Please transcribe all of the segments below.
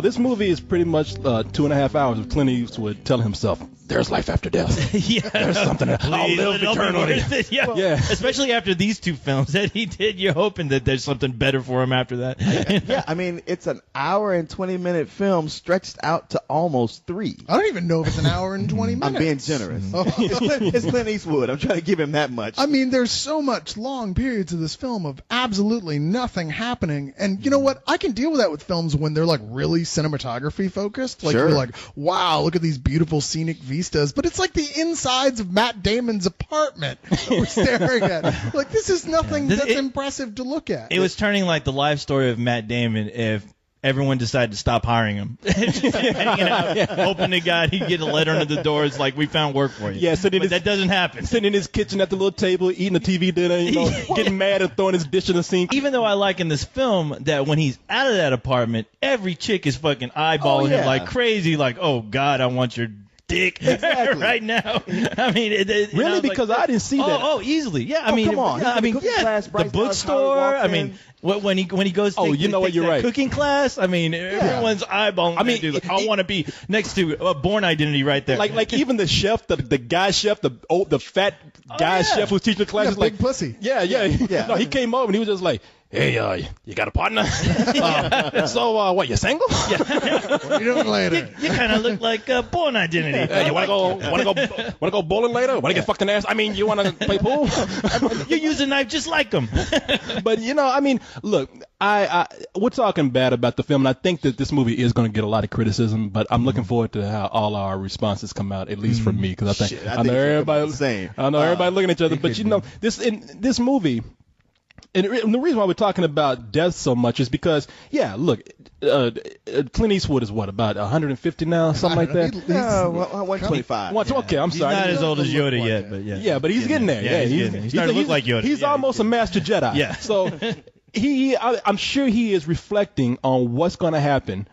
This movie is pretty much 2.5 hours of Clint Eastwood telling himself, there's life after death. Yeah, There's something. I'll live eternally. Yeah. Yeah. Especially after these two films that he did, you're hoping that there's something better for him after that. Yeah, I mean, it's an hour and 20-minute film stretched out to almost 3. I don't even know if it's an hour and 20 minutes. I'm being generous. It's Clint Eastwood. I'm trying to give him that much. I mean, there's so much long periods of this film of absolutely nothing happening. And you know what? I can deal with that with films when they're like really cinematography focused. Like Sure. you're like, wow, look at these beautiful scenic vistas. But it's like the insides of Matt Damon's apartment that we're staring at. Like, this is nothing that's impressive to look at. It was turning like the life story of Matt Damon if everyone decided to stop hiring him. Just hanging out, hoping to God he'd get a letter under the door. It's like, we found work for you. Yeah, but that doesn't happen. Sitting in his kitchen at the little table, eating a TV dinner, getting mad and throwing his dish in the sink. Even though I like in this film that when he's out of that apartment, every chick is fucking eyeballing him like crazy, like, oh, God, I want your dick right now. I mean, really, because I didn't see that. Oh, easily. Yeah, I mean, come on. I mean, the bookstore. I mean, when he goes. Oh, you know what? You're right. Cooking class. I mean, everyone's eyeballing. I mean, dude, I want to be next to Born Identity right there. Like even the chef, the guy chef, the fat guy chef who's teaching the class, is like big pussy. Yeah. No, he came over and he was just like, hey, you got a partner? So, what, you single? What are you doing later? You kind of look like Born Identity. You wanna go bowling later? Wanna get fucked in the ass? I mean, you wanna play pool? You use a knife just like him. But I mean, look, we're talking bad about the film, and I think that this movie is going to get a lot of criticism. But I'm looking forward to how all our responses come out, at least from me, because I know everybody looking at each other. But this movie. And the reason why we're talking about death so much is because, look, Clint Eastwood is what, about 150 now, something like that? 125. Okay, I'm sorry. He's not as old as Yoda yet, but yeah. Yeah, but he's getting there. Yeah, he's starting to look like Yoda. He's almost a master Jedi. Yeah. So I'm sure he is reflecting on what's going to happen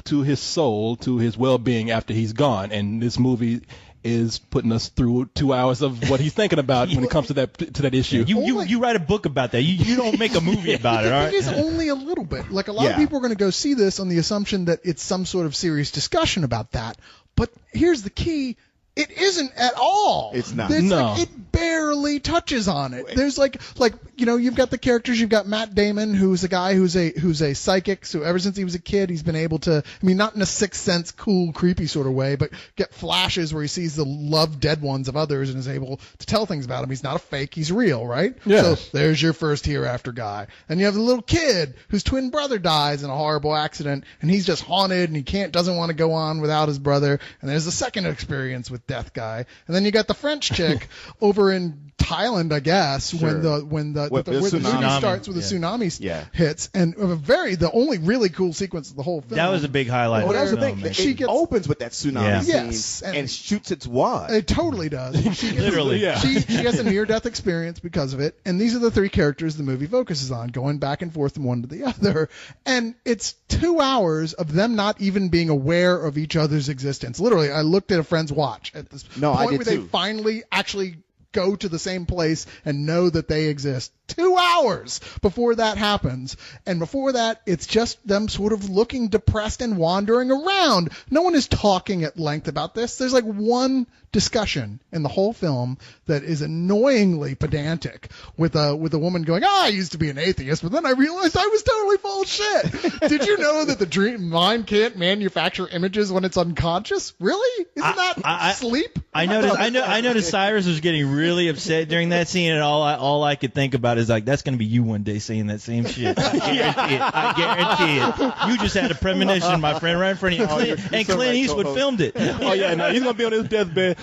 to his soul, to his well-being after he's gone. And this movie is putting us through 2 hours of what he's thinking about when it comes to that issue. You write a book about that. You don't make a movie about it, all right? It is only a little bit. Like, a lot of people are going to go see this on the assumption that it's some sort of serious discussion about that. But here's the key. It isn't at all. It's not. It barely touches on it. There's you've got the characters. You've got Matt Damon, who's a guy who's a psychic. So ever since he was a kid, he's been able to, I mean, not in a Sixth Sense, cool, creepy sort of way, but get flashes where he sees the loved dead ones of others and is able to tell things about them. He's not a fake. He's real, right? Yeah. So there's your first Hereafter guy. And you have the little kid whose twin brother dies in a horrible accident, and he's just haunted, and he doesn't want to go on without his brother. And there's the second experience with Death Guy. And then you got the French chick over in Thailand, I guess, when the tsunami starts, with the tsunami hits, and the only really cool sequence of the whole film. That was a big highlight. Well, that was the thing. It opens with that tsunami scene and shoots its wad. It totally does. Literally, She gets a near-death experience because of it, and these are the three characters the movie focuses on, going back and forth from one to the other, and it's 2 hours of them not even being aware of each other's existence. Literally, I looked at a friend's watch at this point where they finally actually go to the same place and know that they exist. 2 hours before that happens. And before that, it's just them sort of looking depressed and wandering around. No one is talking at length about this. There's like one discussion in the whole film that is annoyingly pedantic with a woman going, I used to be an atheist, but then I realized I was totally full of shit. Did you know that the dream mind can't manufacture images when it's unconscious? Really? Isn't that sleep? I noticed Cyrus was getting really upset during that scene, and all I could think about is like, that's going to be you one day saying that same shit. I guarantee it. You just had a premonition, my friend, right in front of you. And Clint Eastwood filmed it. Oh, yeah, no, he's going to be on his deathbed.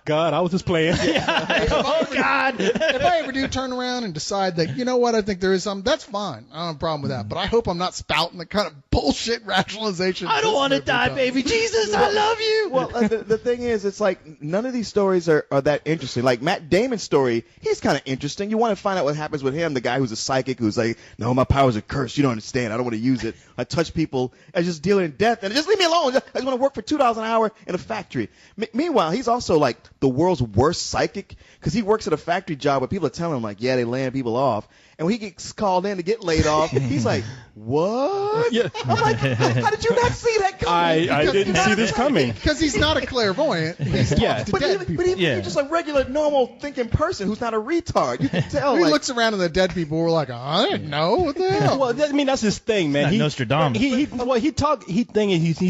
God, I was just playing. God. If I ever do turn around and decide that, you know what, I think there is something, that's fine. I don't have a problem with that. But I hope I'm not spouting the kind of bullshit rationalization. I don't want to die, baby. Jesus, I love you. Well, the thing is, it's like none of these stories are that interesting. Like Matt Damon's story, he's kind of interesting. You want to find out what happens with him, the guy who's a psychic who's like, no, my powers are cursed. You don't understand. I don't want to use it. I touch people. I just deal in death. And just leave me alone. I just want to work for $2 an hour in a factory. Meanwhile, he's also like the world's worst psychic because he works at a factory job where people are telling him like, yeah, they laying people off. and when he gets called in to get laid off, he's like, "What?" Yeah. I'm like, "How did you not see that coming?" I didn't see this coming. Because he's not a clairvoyant. He's Yeah. to But dead even, people. you're just a regular, normal thinking person who's not a retard. You can tell. He like, looks around and the dead people were like, I didn't know. What the hell? Well, I mean, that's his thing, man. Not Nostradamus. He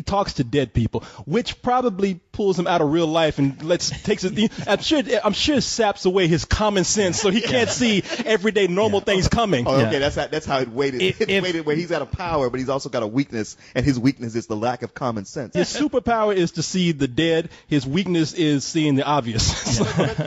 talks to dead people, which probably pulls him out of real life and takes it. I'm sure it saps away his common sense, so he can't see everyday normal things coming. Oh, okay, that's how it weighted. It's weighted where he's got a power, but he's also got a weakness, and his weakness is the lack of common sense. His superpower is to see the dead. His weakness is seeing the obvious.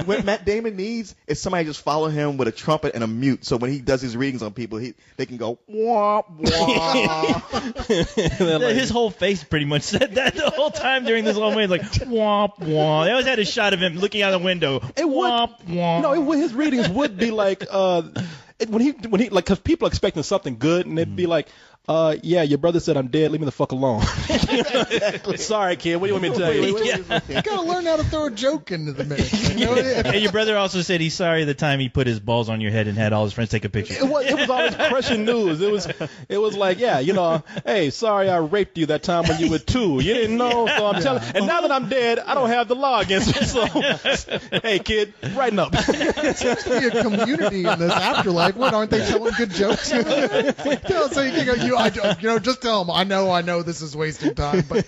What Matt Damon needs is somebody just follow him with a trumpet and a mute, so when he does his readings on people, they can go wah wah. His whole face pretty much said that the whole time during this whole movie, like womp womp. They always had a shot of him looking out the window. Womp womp. No, his readings would be like when he like, because people are expecting something good, and it'd be like, yeah, your brother said I'm dead. Leave me the fuck alone. Sorry, kid. What do you want me to tell you? You gotta learn how to throw a joke into the mix. You know? And your brother also said he's sorry the time he put his balls on your head and had all his friends take a picture. It was always crushing news. It was like, yeah, hey, sorry I raped you that time when you were 2. You didn't know, so I'm telling. And now that I'm dead, I don't have the law against me. So, hey, kid, brighten up. It seems to be a community in this afterlife. What, aren't they telling good jokes? So you can go, just tell them. I know this is wasting time, but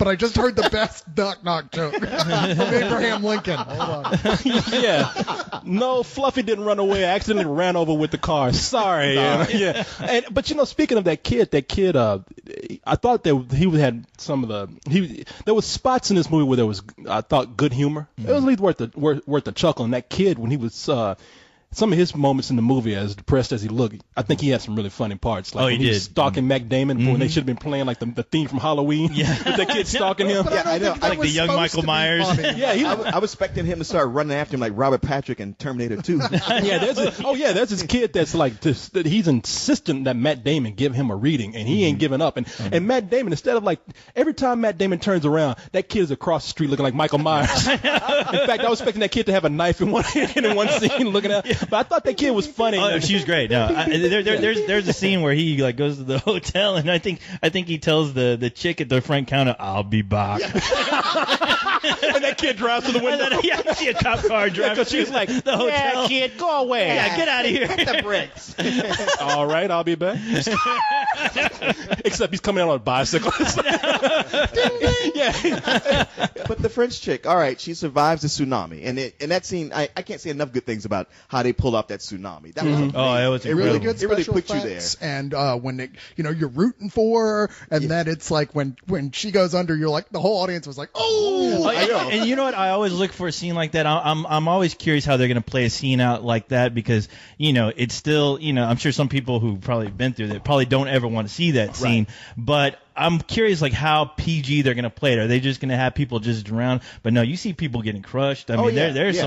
I just heard the best knock joke from Abraham Lincoln. Hold on. Yeah. No, Fluffy didn't run away. I accidentally ran over with the car. Sorry. Yeah. But speaking of that kid, I thought that he had some of there was spots in this movie where there was, I thought, good humor. Mm-hmm. It was at least worth a chuckle. And that kid, when he was some of his moments in the movie, as depressed as he looked, I think he had some really funny parts. Like when he was stalking Matt Damon when they should have been playing like the theme from Halloween. Yeah. With that kid stalking him. Yeah, I know. Like the young Michael Myers. Yeah, I was expecting him to start running after him like Robert Patrick in Terminator 2. There's this kid that's like, that he's insistent that Matt Damon give him a reading, and he ain't giving up. And Matt Damon, instead of like, every time Matt Damon turns around, that kid is across the street looking like Michael Myers. In fact, I was expecting that kid to have a knife in one hand and in one scene looking at. But I thought that kid was funny. Oh, she was great. No, there's a scene where he like goes to the hotel, and I think he tells the chick at the front counter, "I'll be back." Yeah. And that kid drives to the window. And then, I see a cop car drive. Because she's like, the hotel. Yeah, kid, go away. Yeah, get out of here. Hit the bricks. All right, I'll be back. Except he's coming out on a bicycle. Yeah. But the French chick, all right, she survives the tsunami, and that scene, I can't say enough good things about how they pulled off that tsunami. That was amazing. It was really good It really special put you there. effects, and when you're rooting for her, and then it's like when she goes under, you're like, the whole audience was like, oh. I know. And you know what? I always look for a scene like that. I'm always curious how they're going to play a scene out like that, because it's still, I'm sure some people who probably been through that probably don't ever want to see that scene, but I'm curious, like, how PG they're going to play it. Are they just going to have people just drown? But no, you see people getting crushed. I mean, there's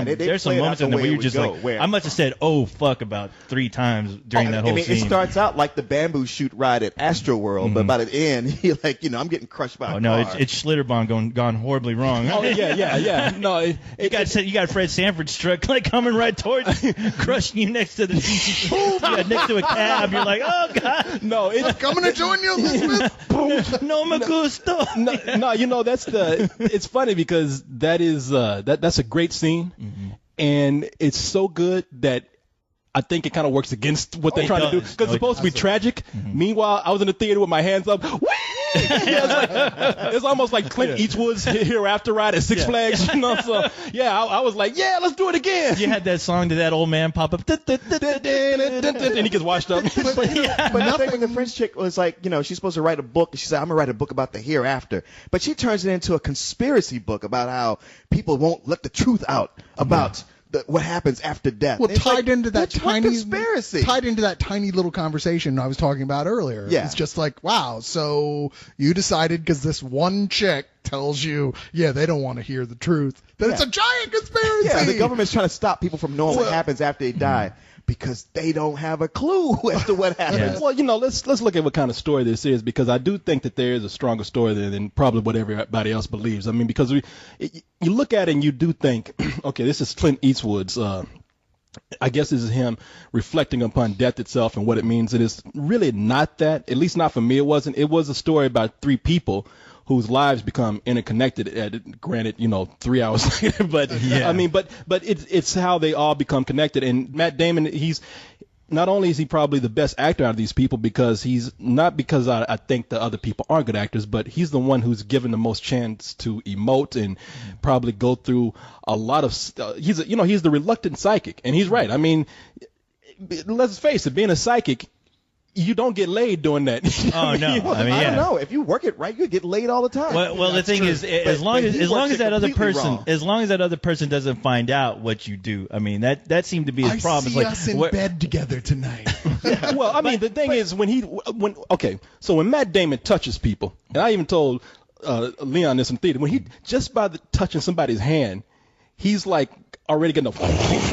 some moments in there where you're just like, I must have said, oh, fuck, about 3 times during that whole scene. It starts out like the bamboo shoot ride at Astro World, but by the end, you're like, I'm getting crushed by a car. No, it's Schlitterbahn gone horribly wrong. Oh, yeah. No, you got Fred Sanford's truck like coming right towards you, crushing you next to next to a cab. You're like, oh, God. No, I'm coming to join you, Elizabeth. No me gusto. No, it's funny because that's a great scene, and it's so good that I think it kind of works against what they're trying to do, because it's supposed to be tragic. Meanwhile, I was in the theater with my hands up. It's almost like Clint Eastwood's Hereafter ride at Six Flags, So yeah, I was like, yeah, let's do it again. You had that song to that old man pop up, and he gets washed up. But the thing with the French chick was like, she's supposed to write a book. She said, I'm gonna write a book about the hereafter, but she turns it into a conspiracy book about how people won't let the truth out about what happens after death. Well, tied into that conspiracy. Tied into that tiny little conversation I was talking about earlier. Yeah. It's just like, wow, so you decided because this one chick tells you, they don't want to hear the truth, that it's a giant conspiracy. Yeah, the government's trying to stop people from knowing what happens after they die, because they don't have a clue as to what happens. Well, let's look at what kind of story this is, because I do think that there is a stronger story than probably what everybody else believes. I mean, because you look at it and you do think, okay, this is Clint Eastwood's I guess this is him reflecting upon death itself and what it means. It is really not that, at least not for me. It wasn't. It was a story about three people whose lives become interconnected. Granted, 3 hours later, but Yeah. I mean, but it's how they all become connected. And Matt Damon, he's not only is he probably the best actor out of these people because he's not because I think the other people aren't good actors, but he's the one who's given the most chance to emote and probably go through a lot of. He's the reluctant psychic, and he's right. I mean, let's face it, being a psychic, you don't get laid doing that. Oh no! I mean, I yeah. don't know. If you work it right, you get laid all the time. Well, the thing is, as long as that other person doesn't find out what you do, I mean, that seemed to be his problem. I see us in bed together tonight. Well, I mean, the thing is when Matt Damon touches people, and I even told Leon this in theater, when he just by touching somebody's hand, he's like already getting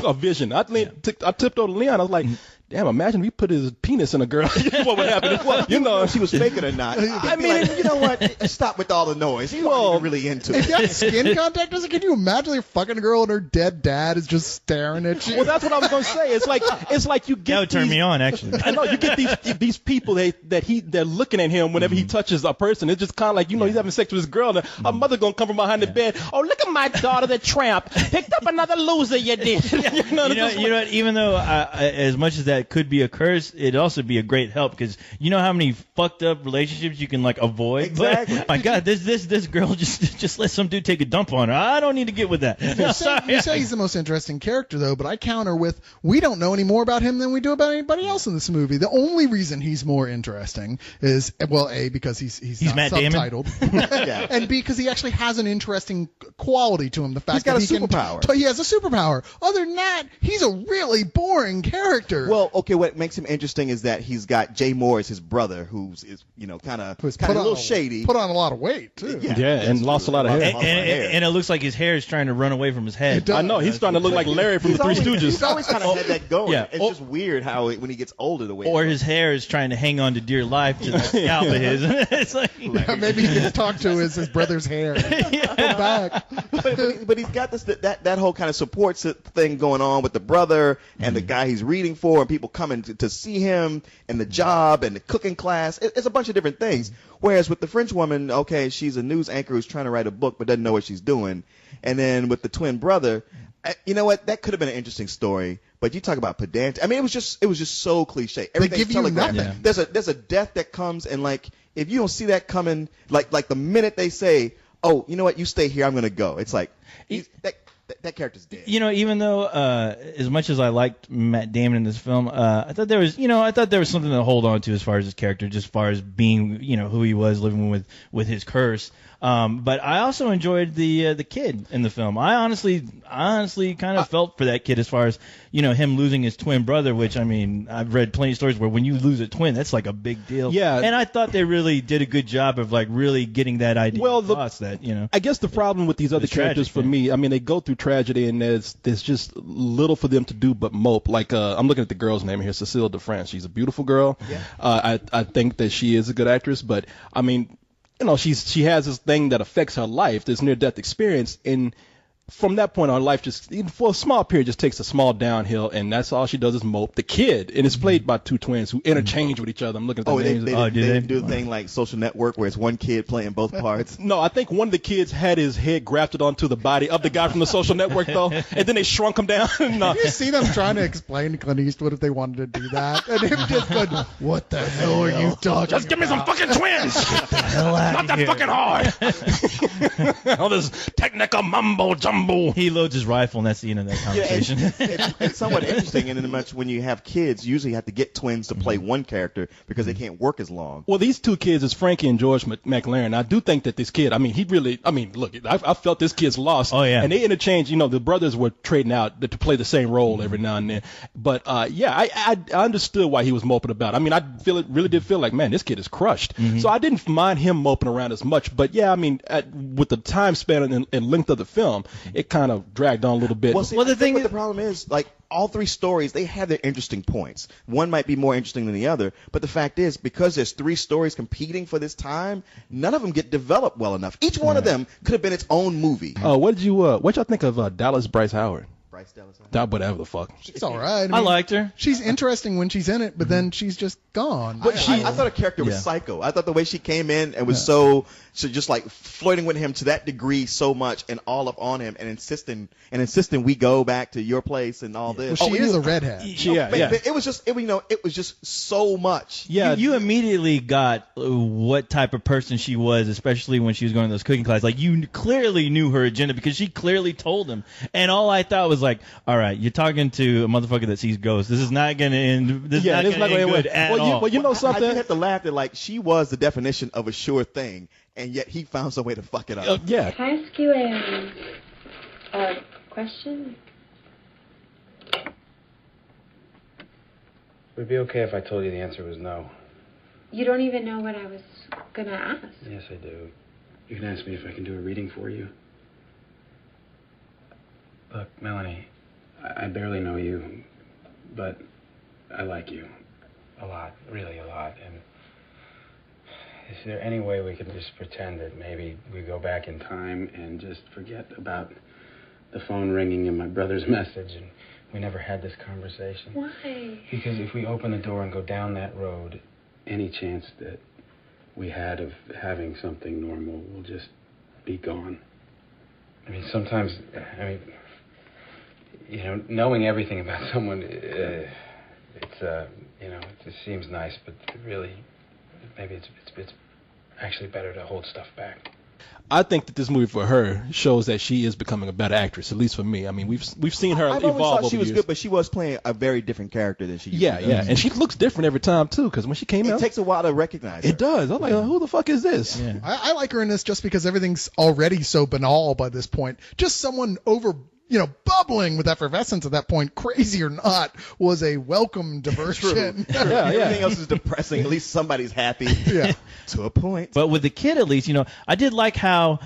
a vision. I tipped over to Leon. I was like, damn, imagine if he put his penis in a girl. What would happen? Well, if she was faking or not. I mean, you know what? Stop with all the noise. He's not even really into If it. you have skin contact, can you imagine you're fucking a girl and her dead dad is just staring at you? Well, that's what I was gonna say. It's like you get That would turn me on, actually. I know you get these people they're looking at him whenever he touches a person. It's just kind of like he's having sex with his girl, and her mother gonna come from behind the bed. Oh, look at my daughter, the tramp, picked up another loser. You did. you know what? Even though as much as that could be a curse, it'd also be a great help because you know how many fucked up relationships you can like avoid. Exactly. But, my God, this girl just let some dude take a dump on her. I don't need to get with that. You say he's the most interesting character, though, but I counter with we don't know any more about him than we do about anybody else in this movie. The only reason he's more interesting is, well, A, because he's not Matt Damon? subtitled, Yeah. and B, because he actually has an interesting quality to him. The fact He's got that a superpower. He has a superpower. Other than that, he's a really boring character. Well, okay, what makes him interesting is that he's got Jay Moore as his brother, who's kind of a little shady. Put on a lot of weight, too. Yeah, and lost a lot of hair. And it looks like his hair is trying to run away from his head. I know he's starting to look like Larry from the Three Stooges. He's always kind of had that going. Yeah. It's just weird how when he gets older, the way. Or his hair is trying to hang on to dear life to the scalp of his. It's like, Yeah, maybe he gets talked to as his brother's hair. Go back. but he's got that whole kind of support thing going on with the brother and the guy he's reading for, and people coming to see him, and the job and the cooking class. It's a bunch of different things. Whereas with the French woman, okay, she's a news anchor who's trying to write a book but doesn't know what she's doing. And then with the twin brother, you know what? That could have been an interesting story. But you talk about pedant. I mean, it was just so cliche. Everything's give you telegraphed. nothing. There's a death that comes, and like if you don't see that coming, like the minute they say, oh, you know what? You stay here. I'm gonna go. It's like that character's dead. Even though as much as I liked Matt Damon in this film, I thought there was something to hold on to as far as his character, just as far as being, who he was living with his curse. But I also enjoyed the kid in the film. I honestly kind of felt for that kid as far as, him losing his twin brother, which, I mean, I've read plenty of stories where when you lose a twin, that's like a big deal. Yeah. And I thought they really did a good job of like really getting that idea across that, I guess the problem with these other characters for me, I mean, they go through tragedy and there's just little for them to do but mope. Like, I'm looking at the girl's name here, Cecile de France. She's a beautiful girl. Yeah. I think that she is a good actress, but I mean, she has this thing that affects her life, this near-death experience, and from that point on, life just, for a small period, just takes a small downhill, and that's all she does is mope. The kid, and it's played by two twins who interchange with each other. I'm looking at the names. They do the thing like Social Network where it's one kid playing both parts. No, I think one of the kids had his head grafted onto the body of the guy from the Social Network, though, and then they shrunk him down. Have you seen them trying to explain to Clint Eastwood if they wanted to do that? And him just going, what the hell are you talking Just give me some fucking twins! Get the hell out Not of that here. fucking hard! All this technical mumbo jumbo. He loads his rifle, and that's the end of that conversation. It's somewhat interesting, and in much when you have kids, you usually have to get twins to play one character because they can't work as long. Well, these two kids is Frankie and George McLaren. I do think that this kid, look, I felt this kid's lost. Oh, yeah. And they interchanged, the brothers were trading out to play the same role every now and then. But, I understood why he was moping about. I mean, really did feel like, man, this kid is crushed. Mm-hmm. So I didn't mind him moping around as much. But, yeah, I mean, with the time span and length of the film, it kind of dragged on a little bit. Well, the problem is, like, all three stories, they have their interesting points. One might be more interesting than the other, but the fact is, because there's three stories competing for this time, none of them get developed well enough. Each one of them could have been its own movie. What y'all think of Dallas Bryce Howard? Bryce Dallas Howard. That whatever the fuck. She's all right. I liked her. She's interesting when she's in it, but then she's just gone. But I thought her character was psycho. I thought the way she came in and was so just like flirting with him to that degree so much and all up on him and insisting we go back to your place and all this. Well, she is a redhead. But it was just so much. Yeah, you immediately got what type of person she was, especially when she was going to those cooking classes. Like, you clearly knew her agenda because she clearly told him. And all I thought was like, all right, you're talking to a motherfucker that sees ghosts. This is not going to end. This is not going to end good at all. Well, you know something? I did have to laugh that like she was the definition of a sure thing, and yet he found some way to fuck it up. Yeah. Can I ask you a question? Would it be okay if I told you the answer was no? You don't even know what I was gonna ask. Yes, I do. You can ask me if I can do a reading for you. Look, Melanie, I barely know you, but I like you. A lot, really a lot. And is there any way we could just pretend that maybe we go back in time and just forget about the phone ringing and my brother's message and we never had this conversation? Why? Because if we open the door and go down that road, any chance that we had of having something normal will just be gone. I mean, sometimes, knowing everything about someone, it just seems nice, but really, maybe it's actually better to hold stuff back. I think that this movie for her shows that she is becoming a better actress, at least for me. I mean, we've seen her I've evolve always thought over she was years. good, but she was playing a very different character than she used to do. Yeah, and she looks different every time too. Because when she came out, It takes a while to recognize her. it does. I'm like, who the fuck is this? Yeah. I like her in this just because everything's already so banal by this point. Just someone bubbling with effervescence at that point, crazy or not, was a welcome diversion. Everything else is depressing. At least somebody's happy. Yeah. To a point. But with the kid, at least, I did like how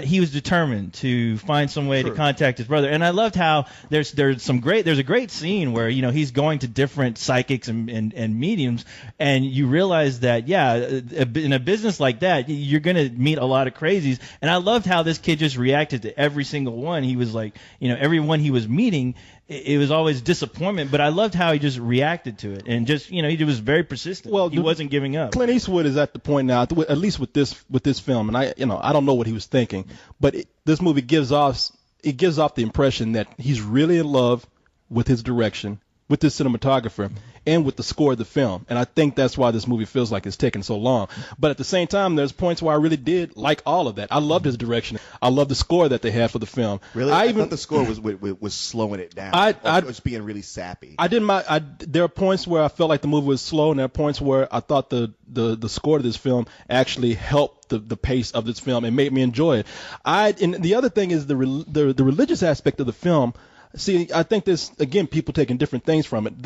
he was determined to find some way to contact his brother, and I loved how there's a great scene where he's going to different psychics and mediums, and you realize that in a business like that you're gonna meet a lot of crazies, and I loved how this kid just reacted to every single one. He was like, everyone he was meeting, it was always disappointment, but I loved how he just reacted to it, and just he was very persistent. Well, he wasn't giving up. Clint Eastwood is at the point now, at least with this film, and I don't know what he was thinking, but this movie gives off the impression that he's really in love with his direction, with his cinematographer, and with the score of the film. And I think that's why this movie feels like it's taking so long. But at the same time, there's points where I really did like all of that. I loved his direction. I loved the score that they had for the film. Really? I thought the score was slowing it down. It was being really sappy. There are points where I felt like the movie was slow, and there are points where I thought the score of this film actually helped the pace of this film and made me enjoy it. And the other thing is the religious aspect of the film. See, I think there's, again, people taking different things from it.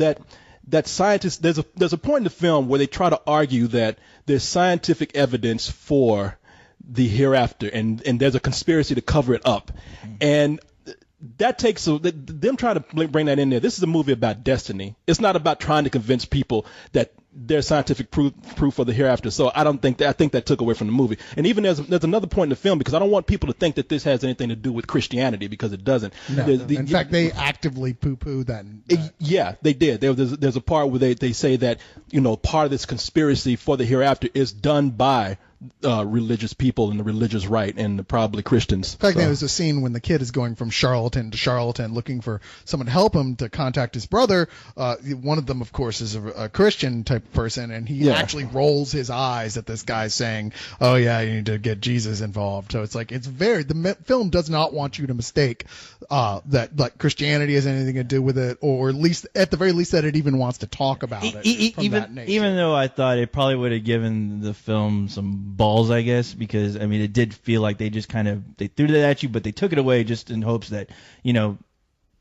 That scientists, there's a point in the film where they try to argue that there's scientific evidence for the hereafter, and there's a conspiracy to cover it up. And that takes them trying to bring that in there. This is a movie about destiny. It's not about trying to convince people that there's scientific proof for the hereafter. So I think that took away from the movie. And even there's another point in the film, because I don't want people to think that this has anything to do with Christianity, because it doesn't. No. In fact, they actively poo-poo that. Yeah, they did. There's a part where they say that part of this conspiracy for the hereafter is done by religious people and the religious right, and probably Christians. In fact, there was a scene when the kid is going from charlatan to charlatan looking for someone to help him to contact his brother. One of them, of course, is a Christian type of person, and he actually rolls his eyes at this guy saying, "Oh yeah, you need to get Jesus involved." So it's like the film does not want you to mistake that like Christianity has anything to do with it, or at the very least that it even wants to talk about it. Even though I thought it probably would have given the film some balls, I guess, because it did feel like they just they threw that at you, but they took it away just in hopes that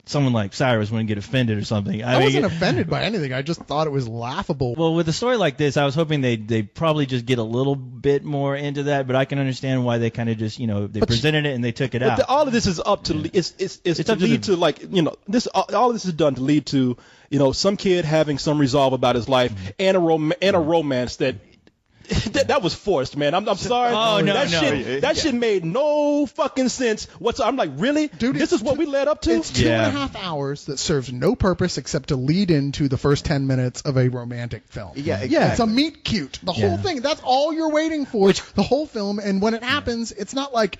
someone like Cyrus wouldn't get offended or something. I wasn't offended by anything. I just thought it was laughable. Well, with a story like this, I was hoping they probably just get a little bit more into that, but I can understand why they kind of just they presented it and they took it out. All of this is up to it's to lead to this. All of this is done to lead to some kid having some resolve about his life, and a romance that that was forced, man. I'm sorry. Oh, no, that shit made no fucking sense whatsoever. I'm like, really? Dude, this is what we led up to? It's 2.5 hours that serves no purpose except to lead into the first 10 minutes of a romantic film. Yeah, exactly. Yeah, it's a meet cute. The whole thing. That's all you're waiting for. The whole film. And when it happens, it's not like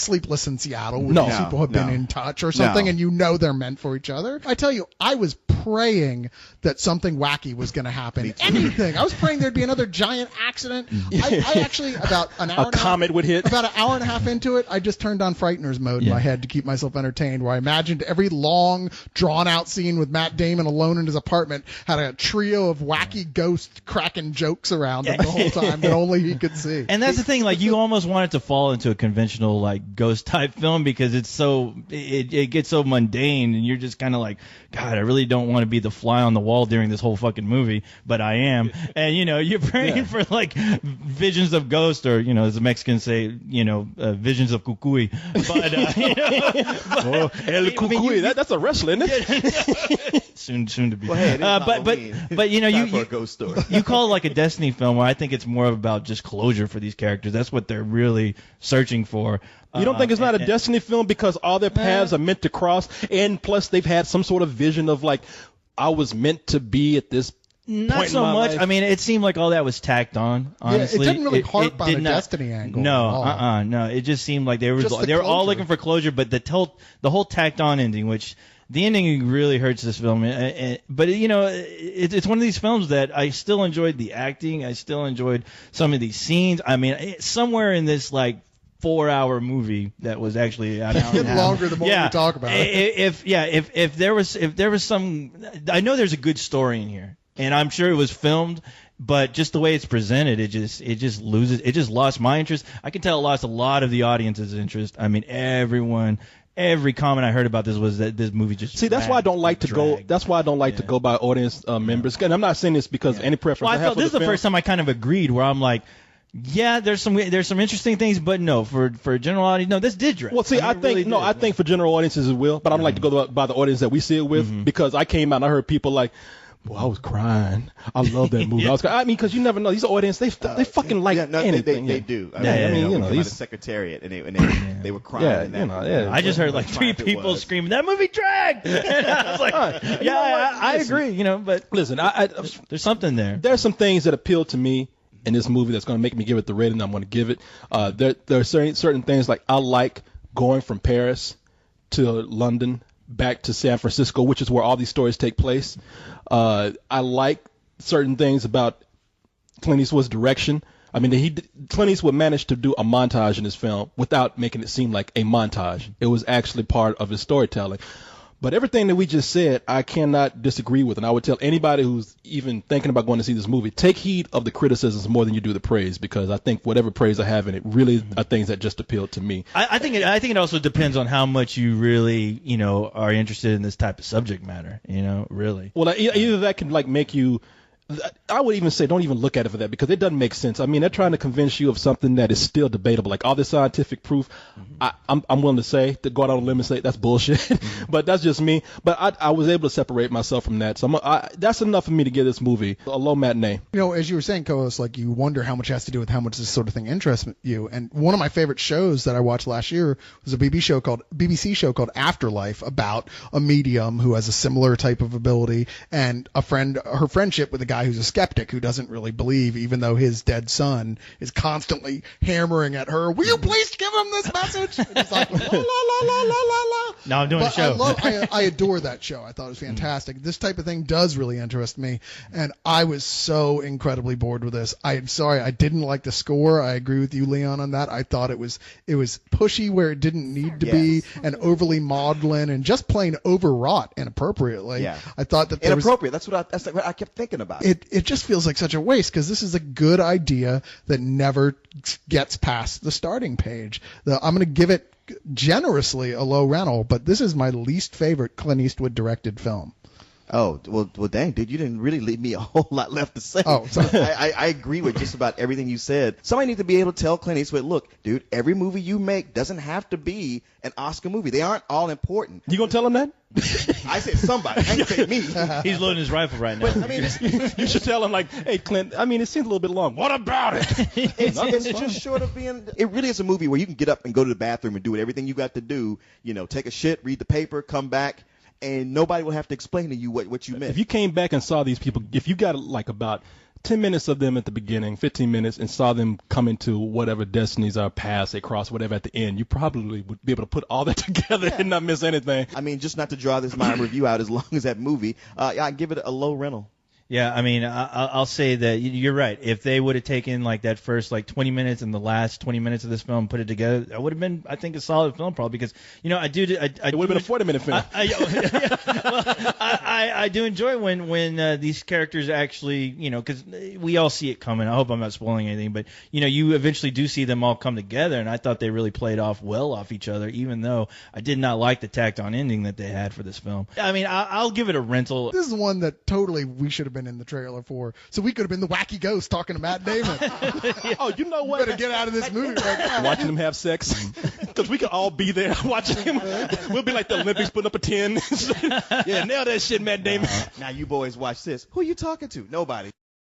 Sleepless in Seattle, where these people have been in touch or something, and you know they're meant for each other. I tell you, I was praying that something wacky was going to happen. Anything. I was praying there'd be another giant accident. I actually, about an hour, a comet would hit. About an hour and a half into it, I just turned on Frighteners mode in my head to keep myself entertained, where I imagined every long, drawn-out scene with Matt Damon alone in his apartment had a trio of wacky ghosts cracking jokes around him the whole time that only he could see. And that's the thing, like, you almost want it to fall into a conventional, like, ghost-type film because it's so, it gets so mundane, and you're just kind of like, God, I really don't want to be the fly on the wall during this whole fucking movie, but I am. And, you know, you're praying for, like, visions of ghosts, or, you know, as the Mexicans say, you know, visions of cucuy. But, you know, El Cucuy, that's a wrestler, isn't it? soon to be. Well, hey, it is but you know, Time for a ghost story. you call it like a Destiny film, where I think it's more about just closure for these characters. That's what they're really searching for. You don't think it's not a Destiny film because all their paths are meant to cross, and plus they've had some sort of vision of, like, I was meant to be at this Not point so in my much. life. I mean, it seemed like all that was tacked on. Honestly, it didn't really harp it on did a not- Destiny angle. No, at all. no. It just seemed like they were Just the all closure. looking for closure, but the whole tacked on ending, which the ending really hurts this film. But you know, it's one of these films that I still enjoyed the acting. I still enjoyed some of these scenes. I mean, somewhere in this, like, 4-hour movie that was actually an hour and a half. Longer the more we talk about it. If there was some, I know there's a good story in here, and I'm sure it was filmed, but just the way it's presented, it just lost my interest. I can tell it lost a lot of the audience's interest. I mean, every comment I heard about this was that this movie just that's why I don't like to go. dragged. That's why I don't like to go by audience members. And I'm not saying this because of any preference. Well, I I have felt for this is the film. first time I kind of agreed, where I'm like, yeah, there's some interesting things, but no, for a general audience, no, this did drag. Well, see, I mean, it really think I think for general audiences it will, but I don't like to go by the audience that we see it with because I came out and I heard people like, "Well, I was crying. I love that movie." I mean, because you never know. These audience, they fucking like anything. They do. I mean, you know, the Secretariat, and they were crying. I just heard like 3 people screaming, "That movie dragged!" And I was like, I agree, you know, but listen, there's something there. There's some things that appeal to me in this movie that's going to make me give it the rating I'm going to give it. There are certain things, like I like going from Paris to London back to San Francisco, which is where all these stories take place. I like certain things about Clint Eastwood's direction. I mean, Clint Eastwood managed to do a montage in his film without making it seem like a montage. It was actually part of his storytelling. But everything that we just said, I cannot disagree with. And I would tell anybody who's even thinking about going to see this movie, take heed of the criticisms more than you do the praise, because I think whatever praise I have in it really are things that just appeal to me. I think it also depends on how much you really, you know, are interested in this type of subject matter, you know, really. Well, either that can like make you, I would even say don't even look at it for that, because it doesn't make sense. I mean, they're trying to convince you of something that is still debatable, like all this scientific proof. I'm willing to say, to go out on a limb and say that's bullshit, but that's just me. But I was able to separate myself from that, so that's enough for me to give this movie a low matinee. You know, as you were saying, co-host, like you wonder how much has to do with how much this sort of thing interests you. And one of my favorite shows that I watched last year was a BBC show called Afterlife, about a medium who has a similar type of ability and her friendship with a guy who's a skeptic who doesn't really believe, even though his dead son is constantly hammering at her, "Will you please give him this message?" And it's like, la la la la la la la. Now I'm doing a show. I adore that show. I thought it was fantastic. This type of thing does really interest me, and I was so incredibly bored with this. I'm sorry, I didn't like the score. I agree with you, Leon, on that. I thought it was pushy where it didn't need to be, and overly maudlin, and just plain overwrought inappropriately. Yeah. I thought that inappropriate. That's what I kept thinking about. It just feels like such a waste, because this is a good idea that never gets past the starting page. I'm going to give it generously a low rental, but this is my least favorite Clint Eastwood directed film. Oh, well, dang, dude, you didn't really leave me a whole lot left to say. Oh, sorry. I agree with just about everything you said. Somebody needs to be able to tell Clint Eastwood, look, dude, every movie you make doesn't have to be an Oscar movie. They aren't all important. You gonna tell him that? I said somebody. I didn't say me. He's loading his rifle right now. But, I mean, You should tell him like, hey, Clint. I mean, it seems a little bit long. What about it? it's just short of being. It really is a movie where you can get up and go to the bathroom and do everything you got to do. You know, take a shit, read the paper, come back, and nobody will have to explain to you what you meant. If you came back and saw these people, if you got like about 10 minutes of them at the beginning, 15 minutes, and saw them come into whatever destinies are paths they cross, whatever at the end, you probably would be able to put all that together and not miss anything. I mean, just not to draw my review out as long as that movie, I give it a low rental. Yeah, I mean, I'll say that you're right. If they would have taken like that first like 20 minutes and the last 20 minutes of this film, put it together, that would have been, I think, a solid film probably because, you know, it would have been a 40-minute film. I do enjoy when these characters actually, you know, because we all see it coming. I hope I'm not spoiling anything, but, you know, you eventually do see them all come together, and I thought they really played off each other, even though I did not like the tacked-on ending that they had for this film. I mean, I'll give it a rental. This is one that totally we should have been in the trailer for. So we could have been the wacky ghost talking to Matt Damon. Oh, you know what? Better get out of this movie right now. Watching them have sex. Because we could all be there watching him. We'll be like the Olympics putting up a 10. Yeah, nail that shit, Matt Damon. Now you boys watch this. Who are you talking to? Nobody.